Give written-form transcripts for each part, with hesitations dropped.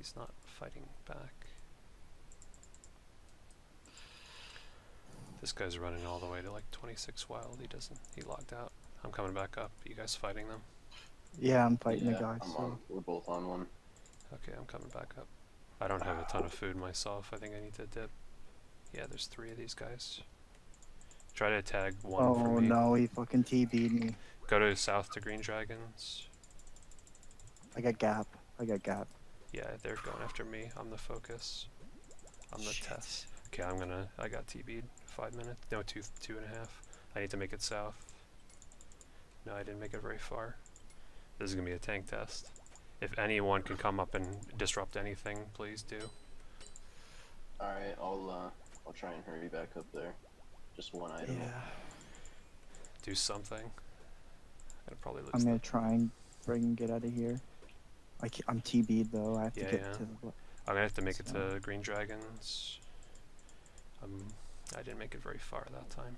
he's not fighting back. This guy's running all the way to like 26 wild. He logged out. I'm coming back up. You guys fighting them? Yeah, I'm fighting the Yeah, guy. we're both on one. Okay, I'm coming back up. I don't have a ton of food myself. I think I need to dip. Yeah, there's 3 of these guys. Try to tag one for me. Oh no, he fucking TB'd me. Go to south to Green Dragons. I got gap. Yeah, they're going after me. I'm the focus. I'm the Shit. test. Okay, I got TB'd. 5 minutes. No, 2.5. I need to make it south. No, I didn't make it very far. This is gonna be a tank test. If anyone can come up and disrupt anything, please do. Alright, I'll try and hurry back up there. Just one item. Yeah. Do something. I'd probably lose. I'm gonna try and get out of here. I'm TB'd though. I have to get to the. I'm gonna have to make it to Green Dragons. I didn't make it very far that time.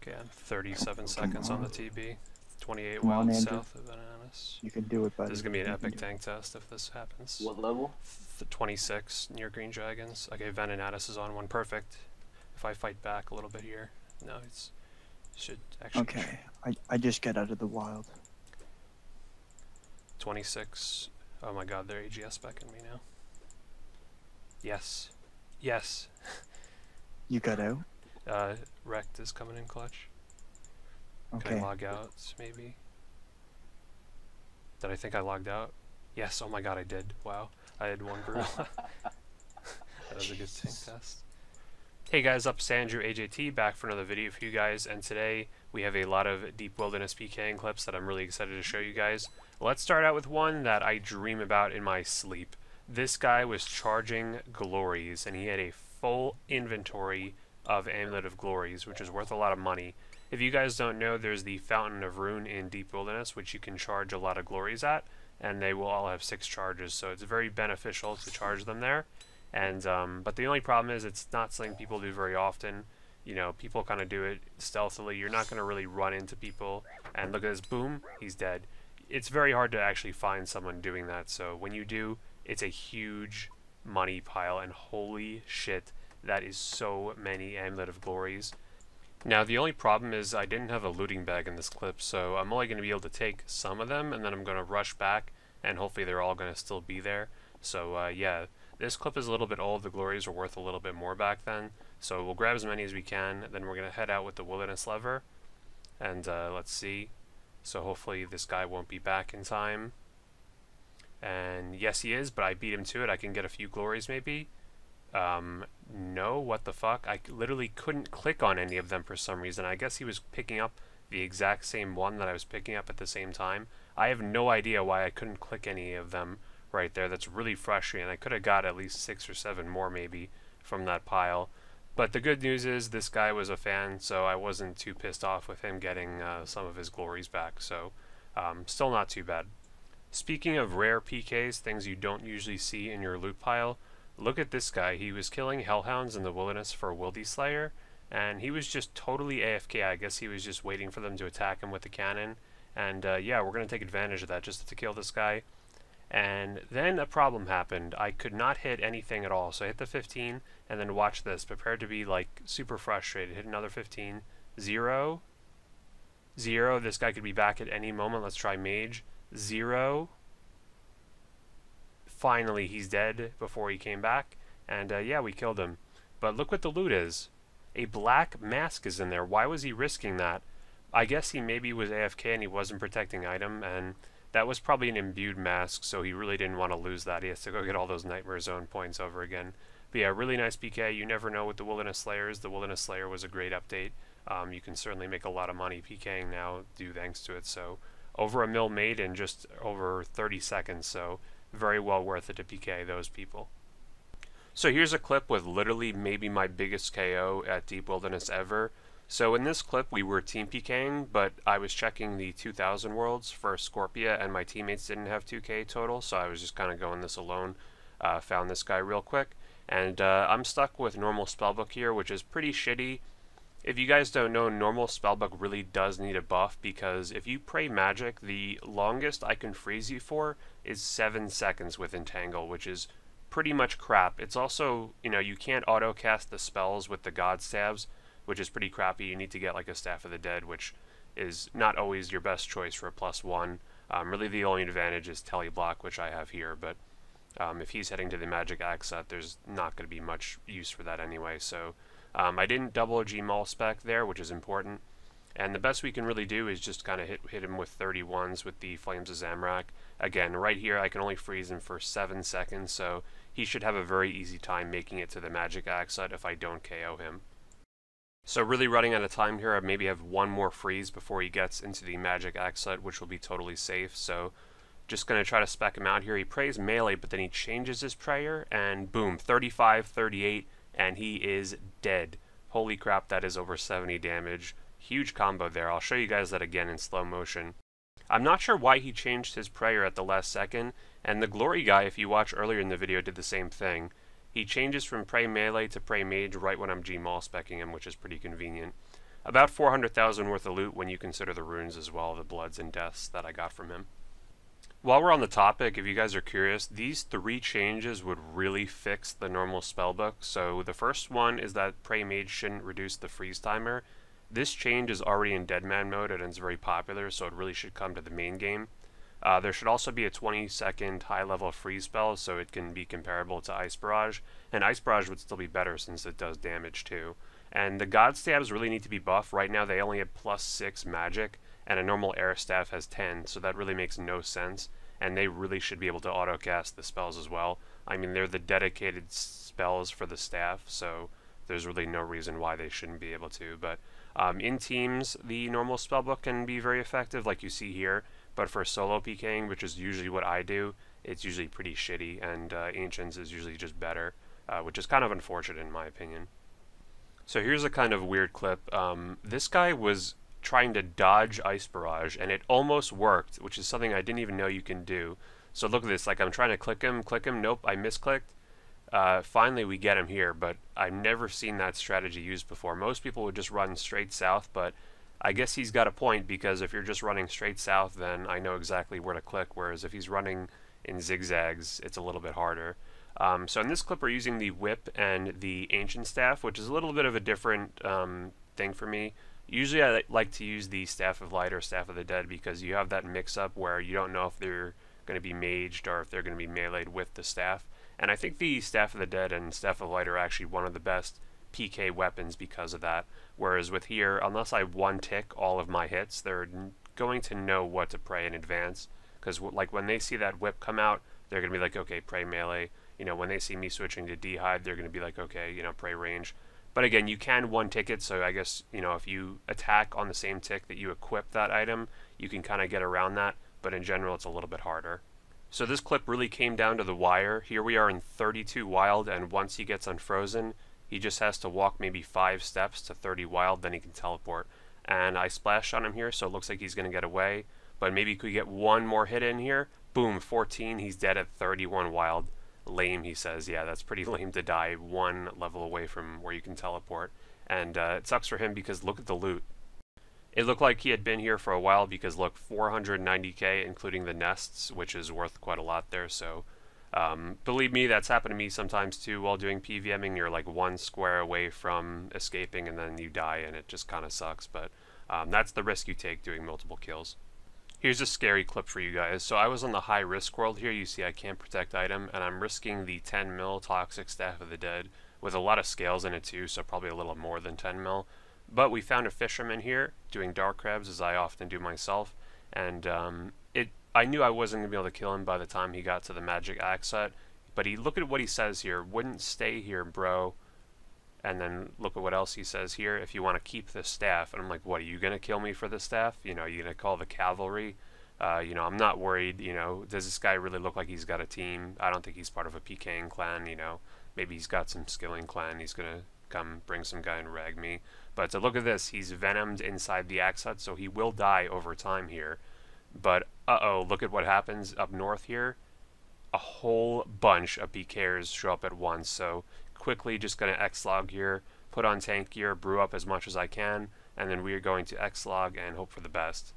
Okay, I'm 37 seconds on the TB. 28 Come on, wild Andrew. south of Bananas. You can do it, buddy. This is gonna be an You can epic do it. tank test if this happens. What level? 26 near Green Dragons. Okay, Bananas is on one. Perfect. If I fight back a little bit here, no, it's should actually. Okay, I just got out of the wild. 26. Oh my God, they're AGS backing me now. Yes, yes. You got out? Wrecked is coming in clutch. Okay. Can I log out, maybe? Did I think I logged out? Yes, oh my God, I did. Wow, I had one brew. That was a good tank test. Hey guys, up it's AndrewAJT, back for another video for you guys, and today we have a lot of Deep Wilderness PKing clips that I'm really excited to show you guys. Let's start out with one that I dream about in my sleep. This guy was charging glories, and he had a full inventory of Amulet of Glories, which is worth a lot of money. If you guys don't know, there's the Fountain of Rune in Deep Wilderness, which you can charge a lot of glories at, and they will all have 6 charges, so it's very beneficial to charge them there. And but the only problem is it's not something people do very often. You know, people kind of do it stealthily. You're not going to really run into people. And look at this, boom, he's dead. It's very hard to actually find someone doing that. So when you do, it's a huge money pile. And holy shit, that is so many Amulet of Glories. Now the only problem is I didn't have a looting bag in this clip, so I'm only going to be able to take some of them, and then I'm going to rush back, and hopefully they're all going to still be there. So yeah, this clip is a little bit old. The glories were worth a little bit more back then, so we'll grab as many as we can. Then we're going to head out with the wilderness lever, and let's see. So hopefully this guy won't be back in time. And yes, he is, but I beat him to it. I can get a few glories maybe. No, what the fuck? I literally couldn't click on any of them for some reason. I guess he was picking up the exact same one that I was picking up at the same time. I have no idea why I couldn't click any of them right there. That's really frustrating. I could have got at least 6 or 7 more maybe from that pile. But the good news is this guy was a fan, so I wasn't too pissed off with him getting some of his glories back. So still not too bad. Speaking of rare PKs, things you don't usually see in your loot pile, look at this guy. He was killing hellhounds in the wilderness for Wildy Slayer, and he was just totally AFK. I guess he was just waiting for them to attack him with the cannon. And yeah, we're going to take advantage of that just to kill this guy. And then a problem happened. I could not hit anything at all. So I hit the 15, and then watch this. Prepared to be like super frustrated. Hit another 15. 0. 0. This guy could be back at any moment. Let's try mage. 0. Finally, he's dead before he came back. And yeah, we killed him. But look what the loot is. A black mask is in there. Why was he risking that? I guess he maybe was AFK and he wasn't protecting item, and that was probably an imbued mask, so he really didn't want to lose that. He has to go get all those Nightmare Zone points over again. But yeah, really nice PK. You never know with the Wilderness Slayers. The Wilderness Slayer was a great update. You can certainly make a lot of money PKing now due thanks to it. So over a mil made in just over 30 seconds, so very well worth it to PK those people. So here's a clip with literally maybe my biggest KO at Deep Wilderness ever. So in this clip we were team PKing, but I was checking the 2000 worlds for Scorpia and my teammates didn't have 2k total, so I was just kind of going this alone. Found this guy real quick, and I'm stuck with normal spellbook here, which is pretty shitty. If you guys don't know, normal spellbook really does need a buff, because if you pray magic, the longest I can freeze you for is 7 seconds with entangle, which is pretty much crap. It's also, you know, you can't auto cast the spells with the god staves, which is pretty crappy. You need to get like a Staff of the Dead, which is not always your best choice for a +1. Really the only advantage is teleblock, which I have here, but if he's heading to the magic axe set, there's not going to be much use for that anyway. So I didn't double Gmaul spec there, which is important. And the best we can really do is just kind of hit him with 31s with the Flames of Zamrak. Again, right here I can only freeze him for 7 seconds, so he should have a very easy time making it to the magic axe set if I don't KO him. So really running out of time here, I maybe have one more freeze before he gets into the magic axe set, which will be totally safe. So just going to try to spec him out here. He prays melee, but then he changes his prayer, and boom, 35, 38, and he is dead. Holy crap, that is over 70 damage. Huge combo there. I'll show you guys that again in slow motion. I'm not sure why he changed his prayer at the last second, and the glory guy, if you watch earlier in the video, did the same thing. He changes from pray melee to pray mage right when I'm Gmaul specking him, which is pretty convenient. About 400,000 worth of loot when you consider the runes as well, the bloods and deaths that I got from him. While we're on the topic, if you guys are curious, these 3 changes would really fix the normal spellbook. So the first one is that Pray Mage shouldn't reduce the freeze timer. This change is already in Deadman mode and it's very popular, so it really should come to the main game. There should also be a 20-second high-level freeze spell, so it can be comparable to Ice Barrage. And Ice Barrage would still be better since it does damage too. And the God Stabs really need to be buffed. Right now they only have +6 magic, and a normal air staff has 10, so that really makes no sense, and they really should be able to auto-cast the spells as well. I mean, they're the dedicated spells for the staff, so there's really no reason why they shouldn't be able to. But in teams, the normal spellbook can be very effective, like you see here, but for solo PKing, which is usually what I do, it's usually pretty shitty, and Ancients is usually just better, which is kind of unfortunate in my opinion. So here's a kind of weird clip. This guy was trying to dodge Ice Barrage, and it almost worked, which is something I didn't even know you can do. So look at this, like I'm trying to click him, nope, I misclicked. Finally we get him here, but I've never seen that strategy used before. Most people would just run straight south, but I guess he's got a point, because if you're just running straight south, then I know exactly where to click, whereas if he's running in zigzags, it's a little bit harder. So in this clip we're using the whip and the ancient staff, which is a little bit of a different thing for me. Usually I like to use the Staff of Light or Staff of the Dead, because you have that mix-up where you don't know if they're going to be maged or if they're going to be meleeed with the staff. And I think the Staff of the Dead and Staff of Light are actually one of the best PK weapons because of that. Whereas with here, unless I one-tick all of my hits, they're going to know what to pray in advance. Because like when they see that whip come out, they're going to be like, okay, pray melee. You know, when they see me switching to D-hide, they're going to be like, okay, you know, pray range. But again, you can one-tick it, so I guess, you know, if you attack on the same tick that you equip that item, you can kind of get around that, but in general it's a little bit harder. So this clip really came down to the wire. Here we are in 32 wild, and once he gets unfrozen, he just has to walk maybe 5 steps to 30 wild, then he can teleport. And I splashed on him here, so it looks like he's going to get away, but maybe could we get one more hit in here? Boom, 14, he's dead at 31 wild. Lame, he says. Yeah, that's pretty lame to die 1 level away from where you can teleport. And it sucks for him because look at the loot. It looked like he had been here for a while, because look, 490k including the nests, which is worth quite a lot there. So believe me, that's happened to me sometimes too while doing PVMing. You're like 1 square away from escaping and then you die, and it just kind of sucks. But that's the risk you take doing multiple kills. Here's a scary clip for you guys. So I was on the high risk world here. You see I can't protect item, and I'm risking the 10 mil toxic Staff of the Dead with a lot of scales in it too, so probably a little more than 10 mil. But we found a fisherman here doing dark crabs, as I often do myself, and I knew I wasn't going to be able to kill him by the time he got to the magic axe set, but look at what he says here. Wouldn't stay here, bro. And then look at what else he says here. If you want to keep the staff. And I'm like, what, are you going to kill me for the staff? You know, are you going to call the cavalry? You know, I'm not worried. You know, does this guy really look like he's got a team? I don't think he's part of a PKing clan, you know. Maybe he's got some skilling clan. He's going to come bring some guy and rag me. But look at this. He's venomed inside the axe hut, so he will die over time here. But, uh-oh, look at what happens up north here. A whole bunch of PKers show up at once, so quickly just going to X-log here, put on tank gear, brew up as much as I can, and then we are going to X-log and hope for the best.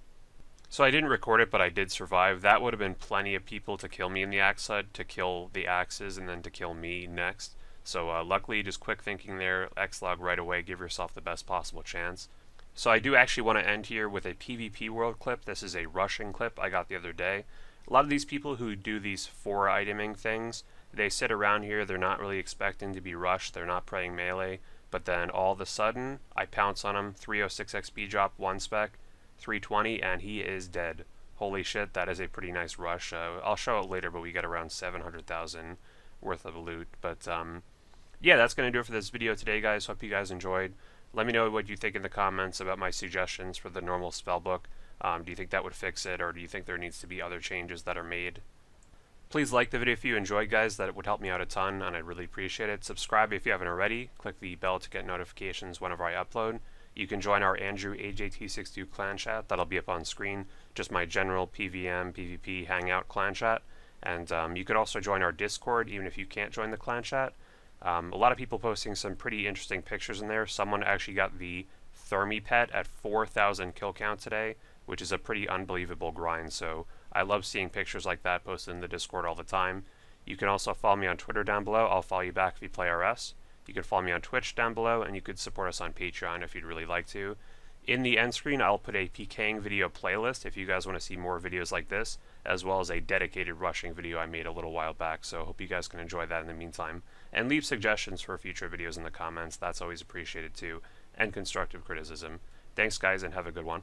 So I didn't record it, but I did survive. That would have been plenty of people to kill me in the axe hut, to kill the axes, and then to kill me next. So luckily, just quick thinking there, X-log right away, give yourself the best possible chance. So I do actually want to end here with a PvP world clip. This is a rushing clip I got the other day. A lot of these people who do these 4-iteming things, they sit around here, they're not really expecting to be rushed, they're not playing melee, but then all of a sudden, I pounce on him, 306 XP drop, 1 spec, 320, and he is dead. Holy shit, that is a pretty nice rush. I'll show it later, but we got around 700,000 worth of loot. But yeah, that's going to do it for this video today, guys. Hope you guys enjoyed. Let me know what you think in the comments about my suggestions for the normal spellbook. Do you think that would fix it, or do you think there needs to be other changes that are made? Please like the video if you enjoyed, guys. That would help me out a ton, and I'd really appreciate it. Subscribe if you haven't already. Click the bell to get notifications whenever I upload. You can join our AndrewAJT62 clan chat. That'll be up on screen. Just my general PVM, PvP hangout clan chat. And you could also join our Discord, even if you can't join the clan chat. A lot of people posting some pretty interesting pictures in there. Someone actually got the Thermi pet at 4,000 kill count today, which is a pretty unbelievable grind. So I love seeing pictures like that posted in the Discord all the time. You can also follow me on Twitter down below. I'll follow you back if you play RS. You can follow me on Twitch down below, and you could support us on Patreon if you'd really like to. In the end screen, I'll put a PKing video playlist if you guys want to see more videos like this, as well as a dedicated rushing video I made a little while back, so hope you guys can enjoy that in the meantime. And leave suggestions for future videos in the comments. That's always appreciated too, and constructive criticism. Thanks, guys, and have a good one.